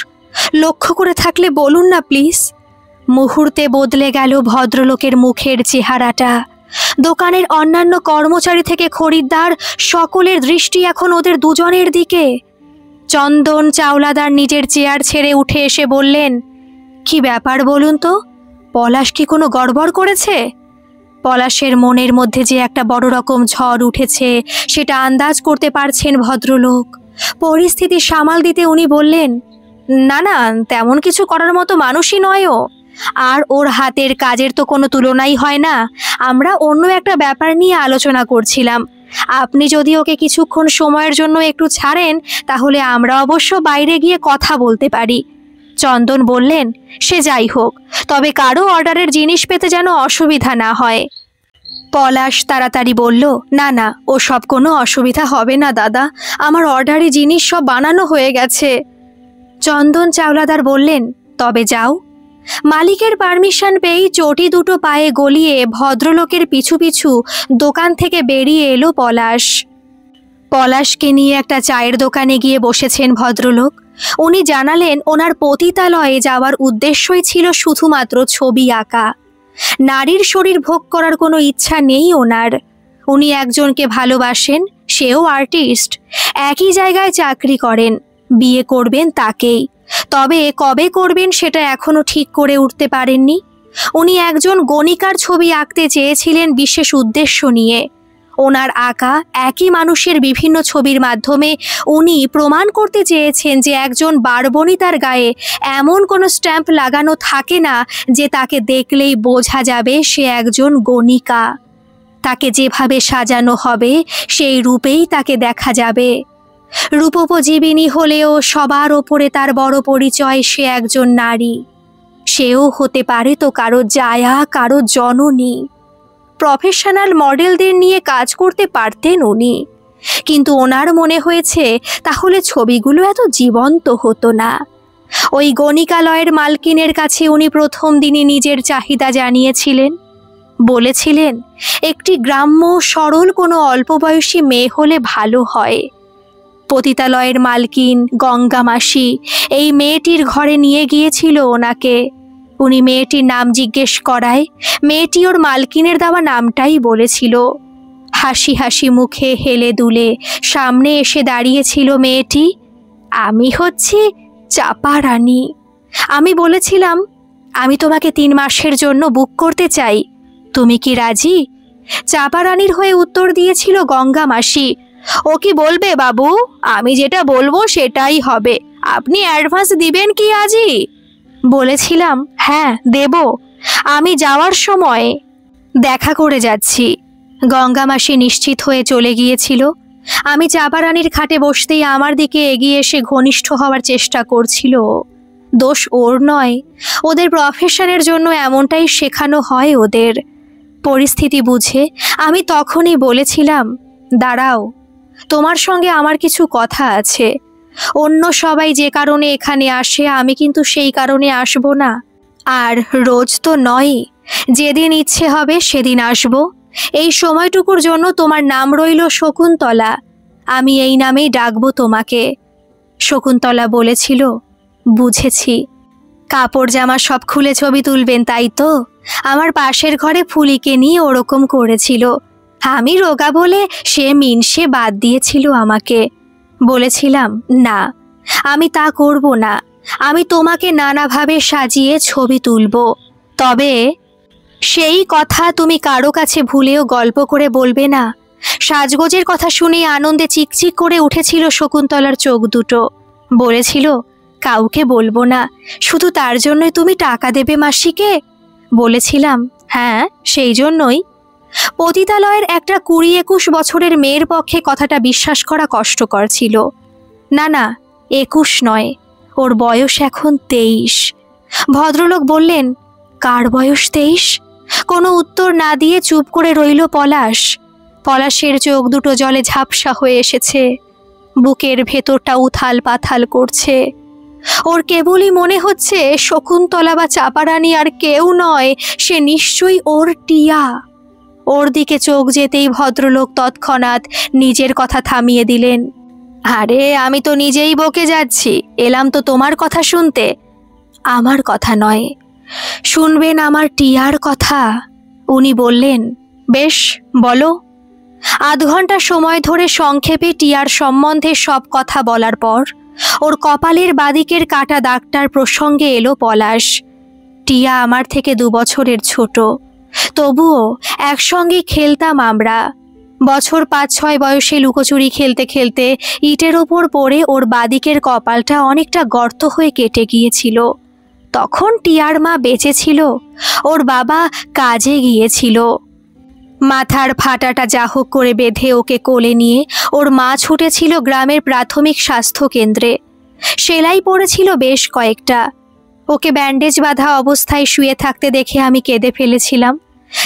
লক্ষ্য করে থাকলে বলুন না প্লিজ। মুহূর্তে বদলে গেল ভদ্রলোকের মুখের চেহারাটা। দোকানের অন্যান্য কর্মচারী থেকে খরিদ্দার সকলের দৃষ্টি এখন ওদের দুজনের দিকে। চন্দন চাওলাদার নিজের চেয়ার ছেড়ে উঠে এসে বললেন, কি ব্যাপার বলুন তো? পলাশ কি কোনো গড়বড় করেছে? পলাশের মনের মধ্যে যে একটা বড় রকম ঝড় উঠেছে সেটা আন্দাজ করতে পারছেন ভদ্রলোক। পরিস্থিতি সামাল দিতে উনি বললেন, না না, তেমন কিছু করার মতো মানুষই নয় ও। আর ওর হাতের কাজের তো কোনো তুলনাই হয় না। আমরা অন্য একটা ব্যাপার নিয়ে আলোচনা করছিলাম। আপনি যদি ওকে কিছুক্ষণ সময়ের জন্য একটু ছাড়েন, তাহলে আমরা অবশ্য বাইরে গিয়ে কথা বলতে পারি। চন্দন বললেন, সে যাই হোক, তবে কারো অর্ডারের জিনিস পেতে যেন অসুবিধা না হয়। পলাশ তাড়াতাড়ি বলল, না না, ওসব কোনো অসুবিধা হবে না দাদা, আমার অর্ডারি জিনিস সব বানানো হয়ে গেছে। চন্দন চাওলাদার বললেন, তবে যাও। মালিকের পারমিশন পেয়েই চটি দুটো পায়ে গলিয়ে ভদ্রলোকের পিছু পিছু দোকান থেকে বেরিয়ে এলো পলাশ। পলাশকে নিয়ে একটা চায়ের দোকানে গিয়ে বসেছেন ভদ্রলোক। উনি জানালেন ওনার পতিতালয়ে যাওয়ার উদ্দেশ্যই ছিল শুধুমাত্র ছবি আঁকা। নারীর শরীর ভোগ করার কোনো ইচ্ছা নেই ওনার। উনি একজনকে ভালোবাসেন, সেও আর্টিস্ট, একই জায়গায় চাকরি করেন, বিয়ে করবেন তাকেই। তবে কবে করবেন সেটা এখনো ঠিক করে উঠতে পারেননি। উনি একজন গণিকার ছবি আঁকতে চেয়েছিলেন বিশেষ উদ্দেশ্য নিয়ে। ওনার আঁকা একই মানুষের বিভিন্ন ছবির মাধ্যমে উনি প্রমাণ করতে চেয়েছেন যে একজন বারবনিতার গায়ে এমন কোনো স্ট্যাম্প লাগানো থাকে না যে তাকে দেখলেই বোঝা যাবে সে একজন গণিকা। তাকে যেভাবে সাজানো হবে সেই রূপেই তাকে দেখা যাবে। রূপোপজীবিনী হলেও সবার ওপরে তার বড় পরিচয় সে একজন নারী। সেও হতে পারে তো কারো জায়া, কারো জননী। প্রফেশনাল মডেলদের নিয়ে কাজ করতে পারতেন উনি, কিন্তু ওনার মনে হয়েছে তাহলে ছবিগুলো এত জীবন্ত হতো না। ওই গণিকালয়ের মালকিনের কাছে উনি প্রথম দিনই নিজের চাহিদা জানিয়েছিলেন। বলেছিলেন একটি গ্রাম্য সরল কোনো অল্পবয়সী মেয়ে হলে ভালো হয়। পতিতালয়ের মালকিন গঙ্গা মাসি এই মেয়েটির ঘরে নিয়ে গিয়েছিল ওনাকে। উনি মেয়েটির নাম জিজ্ঞেস করায় মেয়েটি ওর মালকিনের দেওয়া নামটাই বলেছিল। হাসি হাসি মুখে হেলে দুলে সামনে এসে দাঁড়িয়েছিল মেয়েটি। আমি হচ্ছি চাপা রানী। আমি বলেছিলাম, আমি তোমাকে 3 মাসের জন্য বুক করতে চাই, তুমি কি রাজি? চাপা রানীর হয়ে উত্তর দিয়েছিল গঙ্গা মাসি, ও কি বলবে বাবু, আমি যেটা বলবো সেটাই হবে, আপনি অ্যাডভান্স দিবেন কি আজই? বলেছিলাম, হ্যাঁ দেব, আমি যাওয়ার সময় দেখা করে যাচ্ছি। গঙ্গা মাসি নিশ্চিত হয়ে চলে গিয়েছিল। আমি চাপা রানীর খাটে বসতেই আমার দিকে এগিয়ে এসে ঘনিষ্ঠ হওয়ার চেষ্টা করছিল। দোষ ওর নয়, ওদের প্রফেশনের জন্য এমনটাই শেখানো হয় ওদের। পরিস্থিতি বুঝে আমি তখনই বলেছিলাম, দাঁড়াও, তোমার সঙ্গে আমার কিছু কথা আছে। অন্য সবাই যে কারণে এখানে আসে আমি কিন্তু সেই কারণে আসবো না। আর রোজ তো নয়, যেদিন ইচ্ছে হবে সেদিন আসবো। এই সময়টুকুর জন্য তোমার নাম রইল শকুন্তলা, আমি এই নামেই ডাকবো তোমাকে। শকুন্তলা বলেছিল, বুঝেছি, কাপড় জামা সব খুলে ছবি তুলবেন তাই তো? আমার পাশের ঘরে ফুলিকে নিয়ে ওরকম করেছিল। আমি রোগা বলে সে মিনসে বাদ দিয়েছিল আমাকে। বলেছিলাম, না, আমি তা করব না, আমি তোমাকে নানাভাবে সাজিয়ে ছবি তুলব। তবে সেই কথা তুমি কারো কাছে ভুলেও গল্প করে বলবে না। সাজগোজের কথা শুনে আনন্দে চিকচিক করে উঠেছিল শকুন্তলার চোখ দুটো। বলেছিল, কাউকে বলবো না, শুধু তার জন্যই তুমি টাকা দেবে মাসিকে? বলেছিলাম, হ্যাঁ সেই জন্যই। পতিতালয়ের একটা 20-21 বছরের মেয়ের পক্ষে কথাটা বিশ্বাস করা কষ্টকর ছিল। না না, 21 নয়, ওর বয়স এখন 23। ভদ্রলোক বললেন, কার বয়স 23? কোনো উত্তর না দিয়ে চুপ করে রইল পলাশ। পলাশের চোখ দুটো জলে ঝাপসা হয়ে এসেছে, বুকের ভেতরটা উথাল পাথাল করছে। ওর কেবলই মনে হচ্ছে শকুন্তলা বা চাপারানী আর কেউ নয়, সে নিশ্চয়ই ওর টিয়া। ওর দিকে চোখ যেতেই ভদ্রলোক তৎক্ষণাৎ নিজের কথা থামিয়ে দিলেন। আরে আমি তো নিজেই বকে যাচ্ছি, এলাম তো তোমার কথা শুনতে। আমার কথা নয়, শুনবেন আমার টিয়ার কথা। উনি বললেন, বেশ বলো। আধ ঘন্টা সময় ধরে সংক্ষেপে টিয়ার সম্বন্ধে সব কথা বলার পর ওর কপালের বাদিকের কাটা দাগটার প্রসঙ্গে এলো পলাশ। টিয়া আমার থেকে 2 বছরের ছোট, তবুও একসঙ্গে খেলতাম আমরা। বছর 5-6 বয়সে লুকোচুরি খেলতে খেলতে ইটের ওপর পড়ে ওর বাদিকের কপালটা অনেকটা গর্ত হয়ে কেটে গিয়েছিল। তখন টিয়ার মা বেঁচে ছিল, ওর বাবা কাজে গিয়েছিল। মাথার ফাটাটা যাহোক করে বেঁধে ওকে কোলে নিয়ে ওর মা ছুটেছিল গ্রামের প্রাথমিক স্বাস্থ্য কেন্দ্রে। সেলাই পড়েছিল বেশ কয়েকটা। ওকে ব্যান্ডেজ বাঁধা অবস্থায় শুয়ে থাকতে দেখে আমি কেঁদে ফেলেছিলাম।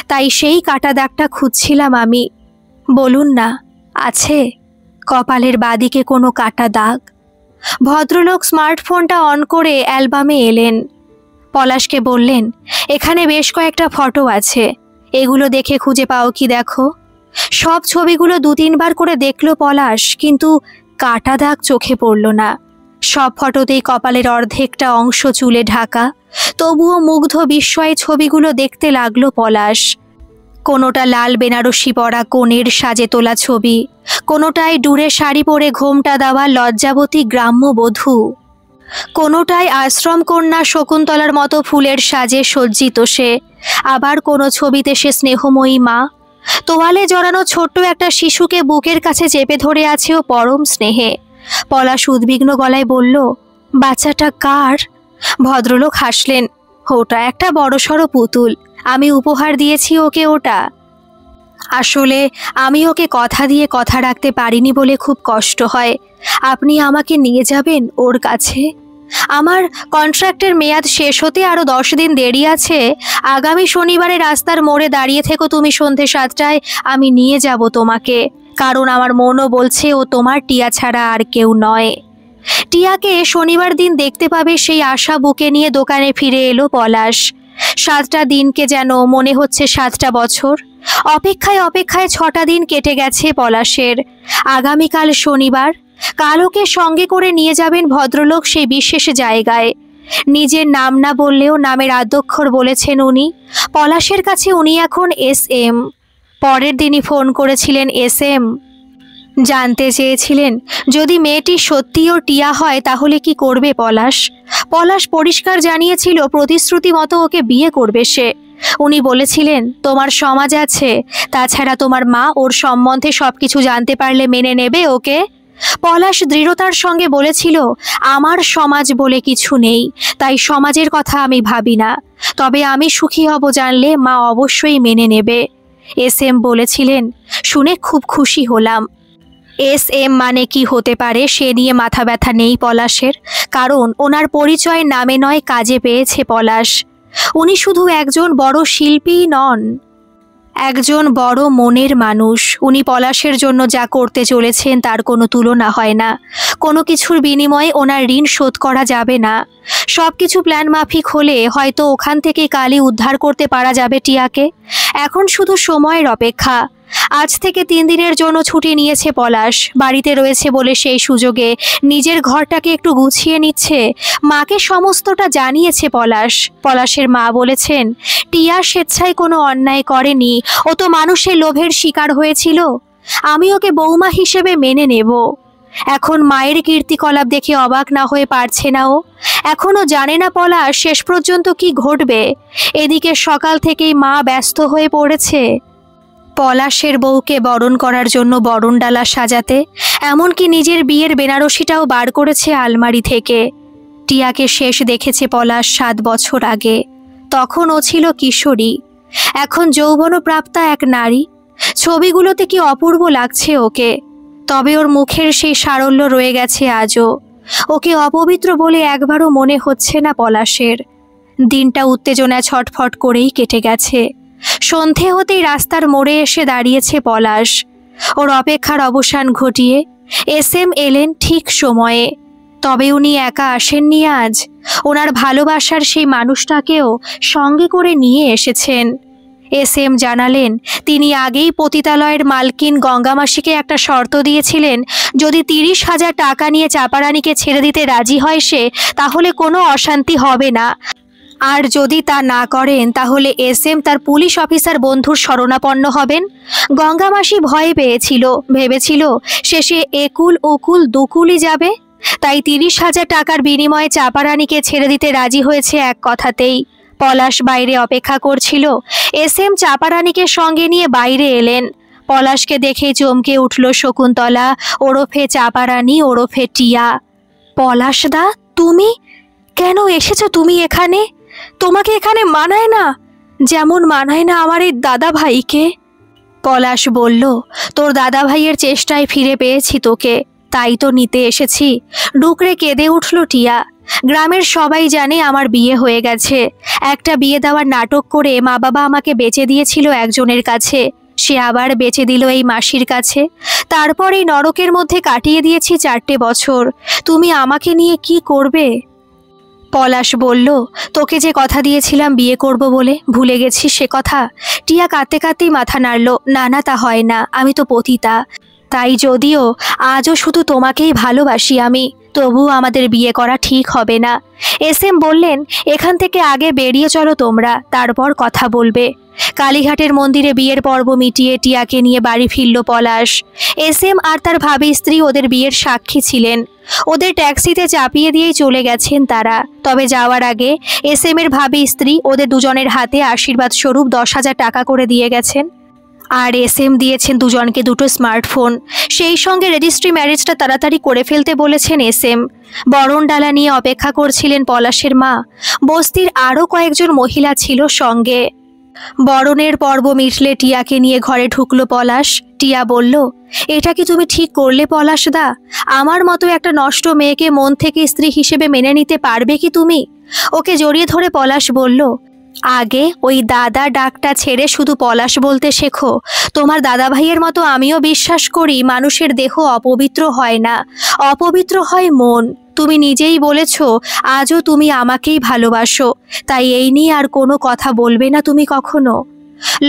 তাই সেই কাটা দাগটা খুঁজছিলাম আমি। বলুন না, আছে কপালের বাদিকে কোনো কাটা দাগ? ভদ্রলোক স্মার্টফোনটা অন করে অ্যালবামে এলেন। পলাশকে বললেন, এখানে বেশ কয়েকটা ফটো আছে, এগুলো দেখে খুঁজে পাও কি দেখো। সব ছবিগুলো 2-3 বার করে দেখলো পলাশ, কিন্তু কাটা দাগ চোখে পড়ল না। সব ফটোতেই কপালের অর্ধেকটা অংশ চুলে ঢাকা। তবুও মুগ্ধ বিস্ময়ে ছবিগুলো দেখতে লাগলো পলাশ। কোনোটা লাল বেনারসি পরা কনের সাজে তোলা ছবি, কোনোটায় ডুরে শাড়ি পরে ঘোমটা দেওয়া লজ্জাবতী গ্রাম্য বধূ, কোনোটায় আশ্রম কন্যা শকুন্তলার মতো ফুলের সাজে সজ্জিত সে, আবার কোনো ছবিতে সে স্নেহময়ী মা, তোয়ালে জড়ানো ছোট্ট একটা শিশুকে বুকের কাছে চেপে ধরে আছে ও পরম স্নেহে। পলাশ উদ্বিগ্ন গলায় বলল, বাচ্চাটা কার? ভদ্রলোক হাসলেন, ওটা একটা বড়সড় পুতুল, আমি উপহার দিয়েছি ওকে ওটা। আসলে আমি ওকে কথা দিয়ে কথা রাখতে পারিনি বলে খুব কষ্ট হয়। আপনি আমাকে নিয়ে যাবেন ওর কাছে? আমার কন্ট্রাক্টের মেয়াদ শেষ হতে আরও 10 দিন দেরি আছে। আগামী শনিবারে রাস্তার মোড়ে দাঁড়িয়ে থেকো তুমি সন্ধে 7টায়, আমি নিয়ে যাব তোমাকে। কারণ আমার মনও বলছে ও তোমার টিয়া ছাড়া আর কেউ নয়। টিয়াকে শনিবার দিন দেখতে পাবে সেই আশা বুকে নিয়ে দোকানে ফিরে এলো পলাশ। 7টা দিনকে যেন মনে হচ্ছে 7টা বছর। অপেক্ষায় অপেক্ষায় 6টা দিন কেটে গেছে পলাশের। আগামীকাল শনিবার, কাল ওকে সঙ্গে করে নিয়ে যাবেন ভদ্রলোক সেই বিশেষ জায়গায়। নিজের নাম না বললেও নামের আদ্যক্ষর বলেছেন উনি। পলাশের কাছে উনি এখন SM। পরের দিনই ফোন করেছিলেন SM। জানতে চেয়েছিলেন যদি মেয়েটি সত্যিও টিয়া হয় তাহলে কি করবে পলাশ। পলাশ পরিষ্কার জানিয়েছিল প্রতিশ্রুতি মতো ওকে বিয়ে করবে সে। উনি বলেছিলেন, তোমার সমাজ আছে, তাছাড়া তোমার মা ওর সম্বন্ধে সবকিছু জানতে পারলে মেনে নেবে ওকে। পলাশ দৃঢ়তার সঙ্গে বলেছিল, আমার সমাজ বলে কিছু নেই, তাই সমাজের কথা আমি ভাবি না, তবে আমি সুখী হব জানলে মা অবশ্যই মেনে নেবে। SM বলেছিলেন, শুনে খুব খুশি হলাম। SM মানে কি হতে পারে সে নিয়ে মাথা ব্যথা নেই পলাশের, কারণ ওনার পরিচয় নামে নয় কাজে পেয়েছে পলাশ। উনি শুধু একজন বড় শিল্পী নন, একজন বড় মনের মানুষ। উনি পলাশের জন্য যা করতে চলেছেন তার কোনো তুলনা হয় না। কোনো কিছুর বিনিময়ে ওনার ঋণ শোধ করা যাবে না। সব কিছু প্ল্যান মাফিক হলে হয়তো ওখান থেকে কালই উদ্ধার করতে পারা যাবে টিয়াকে। এখন শুধু সময়ের অপেক্ষা। আজ থেকে 3 দিনের জন্য ছুটি নিয়েছে পলাশ। বাড়িতে রয়েছে বলে সেই সুযোগে নিজের ঘরটাকে একটু গুছিয়ে নিচ্ছে। মাকে সমস্তটা জানিয়েছে পলাশ। পলাশের মা বলেছেন, টিয়া স্বেচ্ছায় কোনো অন্যায় করেনি, ও তো মানুষের লোভের শিকার হয়েছিল। আমি ওকে বৌমা হিসেবে মেনে নেব। এখন মায়ের কীর্তিকলাপ দেখে অবাক না হয়ে পারছে না ও। এখনও জানে না পলাশ শেষ পর্যন্ত কি ঘটবে। এদিকে সকাল থেকেই মা ব্যস্ত হয়ে পড়েছে পলাশের বউকে বরণ করার জন্য বরণডালা সাজাতে, এমনকি নিজের বিয়ের বেনারসিটাও বার করেছে আলমারি থেকে। টিয়াকে শেষ দেখেছে পলাশ 7 বছর আগে, তখন ও ছিল কিশোরী, এখন যৌবনপ্রাপ্তা এক নারী। ছবিগুলোতে কি অপূর্ব লাগছে ওকে, তবে ওর মুখের সেই সারল্য রয়ে গেছে আজও। ওকে অপবিত্র বলে একবারও মনে হচ্ছে না পলাশের। দিনটা উত্তেজনায় ছটফট করেই কেটে গেছে। সন্ধে হতেই রাস্তার মোড়ে এসে দাঁড়িয়েছে পলাশ। ওর অপেক্ষার অবসান ঘটিয়ে SM এলেন ঠিক সময়ে। তবে উনি একা আসেননি আজ, ওনার ভালোবাসার সেই মানুষটাকেও সঙ্গে করে নিয়ে এসেছেন। SM জানালেন, তিনি আগেই পতিতালয়ের মালকিন গঙ্গামাসিকে একটা শর্ত দিয়েছিলেন, যদি 30,000 টাকা নিয়ে চাপারানিকে ছেড়ে দিতে রাজি হয় সে, তাহলে কোনো অশান্তি হবে না। আর যদি তা না করেন তাহলে SM তার পুলিশ অফিসার বন্ধুর শরণাপন্ন হবেন। গঙ্গামাসি ভয় পেয়েছিল, ভেবেছিল শেষে একুল ওকুল দুকুলই যাবে, তাই 30,000 টাকার বিনিময়ে চাপারানিকে ছেড়ে দিতে রাজি হয়েছে এক কথাতেই। পলাশ বাইরে অপেক্ষা করছিল। SM চাপারানিকে সঙ্গে নিয়ে বাইরে এলেন। পলাশকে দেখে চমকে উঠল শকুন্তলা ওরফে চাপারানি ওরফে টিয়া। পলাশদা, তুমি কেন এসেছো? তুমি এখানে? তোমাকে এখানে মানায় না, যেমন মানায় না আমার এই দাদা ভাইকে। পলাশ বলল, তোর দাদা ভাইয়ের চেষ্টায় ফিরে পেয়েছি তোকে, তাই তো নিতে এসেছি। ডুকরে কেঁদে উঠল টিয়া। গ্রামের সবাই জানে আমার বিয়ে হয়ে গেছে। একটা বিয়ে দেওয়ার নাটক করে মা বাবা আমাকে বেচে দিয়েছিল একজনের কাছে, সে আবার বেচে দিল এই মাসির কাছে। তারপর এই নরকের মধ্যে কাটিয়ে দিয়েছি 4টে বছর। তুমি আমাকে নিয়ে কি করবে? পলাশ বলল, তোকে যে কথা দিয়েছিলাম বিয়ে করব বলে, ভুলে গেছিস সে কথা? টিয়া কাঁদতে কাঁদতেই মাথা নাড়ল। না না, তা হয় না, আমি তো পতিতা। তাই যদিও আজও শুধু তোমাকেই ভালোবাসি আমি, তবু আমাদের বিয়ে করা ঠিক হবে না। এস এম বললেন, এখান থেকে আগে বেরিয়ে চলো তোমরা, তারপর কথা বলবে। কালীঘাটের মন্দিরে বিয়ের পর্ব মিটিয়ে টিয়াকে নিয়ে বাড়ি ফিরল পলাশ। এস এম আর তার ভাবি স্ত্রী ওদের বিয়ের সাক্ষী ছিলেন। ওদের ট্যাক্সিতে চাপিয়ে দিয়েই চলে গেছেন তারা। তবে যাওয়ার আগে এস এম এর ভাবি স্ত্রী ওদের দুজনের হাতে আশীর্বাদ স্বরূপ 10,000 টাকা করে দিয়ে গেছেন। আর এস এম দিয়েছেন দুজনকে 2টো স্মার্টফোন। সেই সঙ্গে রেজিস্ট্রি ম্যারেজটা তাড়াতাড়ি করে ফেলতে বলেছেন এস এম। বরণ ডালা নিয়ে অপেক্ষা করছিলেন পলাশের মা। বস্তির আরও কয়েকজন মহিলা ছিল সঙ্গে। বরণের পর্ব মিটলে টিয়াকে নিয়ে ঘরে ঢুকলো পলাশ। টিয়া বলল, এটা কি তুমি ঠিক করলে পলাশদা? আমার মতো একটা নষ্ট মেয়েকে মন থেকে স্ত্রী হিসেবে মেনে নিতে পারবে কি তুমি? ওকে জড়িয়ে ধরে পলাশ বলল, আগে ওই দাদা ডাকটা ছেড়ে শুধু পলাশ বলতে শেখো। তোমার দাদা ভাইয়ের মতো আমিও বিশ্বাস করি মানুষের দেহ অপবিত্র হয় না, অপবিত্র হয় মন। তুমি নিজেই বলেছ আজও তুমি আমাকেই ভালোবাসো, তাই এই নিয়ে আর কোনো কথা বলবে না তুমি কখনো?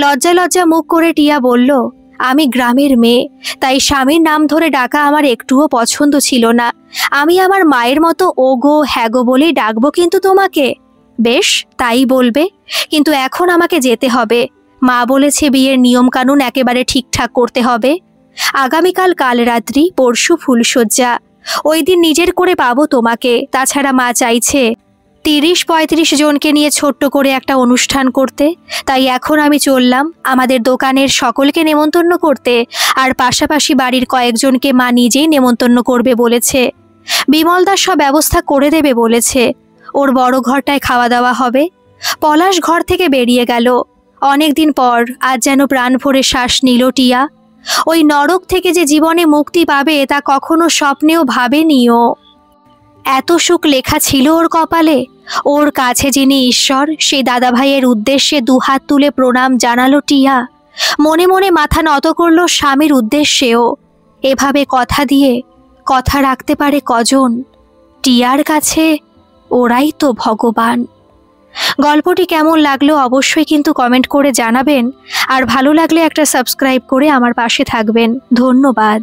লজ্জা লজ্জা মুখ করে টিয়া বলল, আমি গ্রামের মেয়ে, তাই স্বামীর নাম ধরে ডাকা আমার একটুও পছন্দ ছিল না। আমি আমার মায়ের মতো ওগো হ্যাগো বলেই ডাকবো কিন্তু তোমাকে। বেশ, তাই বলবে, কিন্তু এখন আমাকে যেতে হবে। মা বলেছে বিয়ের নিয়মকানুন একেবারে ঠিকঠাক করতে হবে। আগামীকাল কালরাত্রি, পরশু ফুলশয্যা। ওই দিন নিজের করে পাবো তোমাকে। তাছাড়া মা চাইছে 30-35 জনকে নিয়ে ছোট্ট করে একটা অনুষ্ঠান করতে। তাই এখন আমি চললাম আমাদের দোকানের সকলকে নেমন্তন্ন করতে, আর পাশাপাশি বাড়ির কয়েকজনকে মা নিজেই নেমন্তন্ন করবে বলেছে। বিমলদা সব ব্যবস্থা করে দেবে বলেছে। ওর বড় ঘরটায় খাওয়া দাওয়া হবে। পলাশ ঘর থেকে বেরিয়ে গেল। অনেকদিন পর আজ যেন প্রাণ ভরে শ্বাস নিল টিয়া। ওই নরক থেকে যে জীবনে মুক্তি পাবে তা কখনো স্বপ্নেও ভাবেনিও। এত সুখ লেখা ছিল ওর কপালে। ওর কাছে যিনি ঈশ্বর, সেই দাদাভাইয়ের উদ্দেশ্যে দুহাত তুলে প্রণাম জানালো টিয়া। মনে মনে মাথা নত করল স্বামীর উদ্দেশ্যেও। এভাবে কথা দিয়ে কথা রাখতে পারে কজন? টিয়ার কাছে ওরাই তো ভগবান। গল্পটি কেমন লাগলো অবশ্যই কিন্তু কমেন্ট করে জানাবেন, আর ভালো লাগলে একটা সাবস্ক্রাইব করে আমার পাশে থাকবেন। ধন্যবাদ।